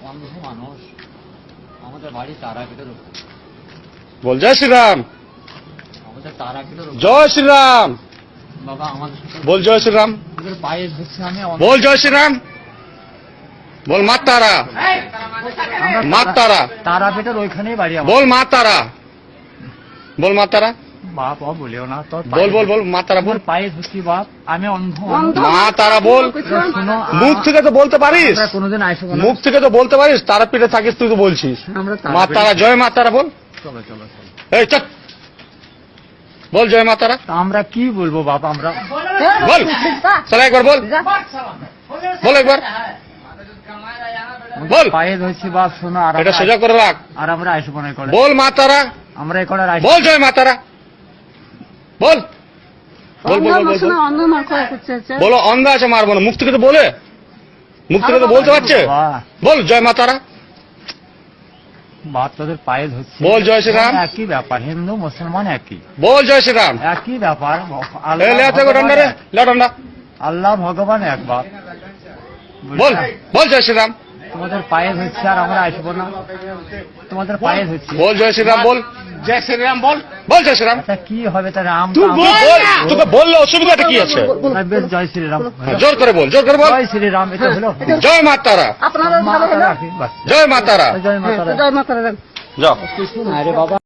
অন্ধ মানুষ, আমাদের বাড়ি তারাপীঠের উপর। বল জয় শ্রীরাম। আমাদের তারাপীঠের উপর। জয় শ্রীরাম। বাবা আমাদের বল জয় শ্রীরাম। পায়ে ধরছে, আমি বল জয় শ্রীরাম। বল মা তারা। মা তারা। তারাপীঠের ওইখানেই বাড়ি আমার। বল মা তারা। বল মা তারা। বাপ বলিও না তোর। বল বল বল মা তারা বল। পায়ে ধরছি বাপ, আমি অন্ধ। মা তারা বল। শোনো, মুখ থেকে তো বলতে পারিস, আমরা কোনোদিন আইসো না। মুখ থেকে তো বলতে পারিস, তারাপীঠে থাকিস তুই তো বলছিস আমরা মা তারা। জয় মা তারা বল। চলো চলো চলো। এই চল বল জয় মা তারা। তা আমরা কি বলবো বাপ, আমরা বল চল একবার বল। বল একবার বল। পায়ে ধরছি বাপ, শোনো। আর এটা সোজা করে রাখ। আর আমরা আইসো মনে করে বল মা তারা। আমরা এই করে বল জয় মা তারা। বল বল বল বল বল। বলো অন্ধ আছে মারবো না, মুখ থেকে তো বলে, মুখ থেকে তো বলতে পারছে। বল জয় মা তারা। বাপ তোদের পায়ে ধরছি। বল জয় শ্রীরাম। একই ব্যাপার, হিন্দু মুসলমান একই। বল জয় শ্রীরাম। একই ব্যাপার। আল্লাহ ভগবান এক বাপ। বল বল জয় শ্রীরাম। তোমাদের পায়ে ধরছি আর আমরা আসবো না, তোমাদের পায়ে ধরছি। বল জয় শ্রীরাম। বল জয় শ্রীরাম। বল বল জয় শ্রীরাম। তা কি হবে তাহলে? তোকে বললে অসুবিধাটা কি আছে? বেশ, জয় শ্রীরাম। জোর করে বল, জোর করে বল। জয় শ্রীরাম। এটা হলো জয় মা তারা। মা তারা কি? বাস। জয় মা তারা। জয় মা তারা। যাও। আরে বাবা।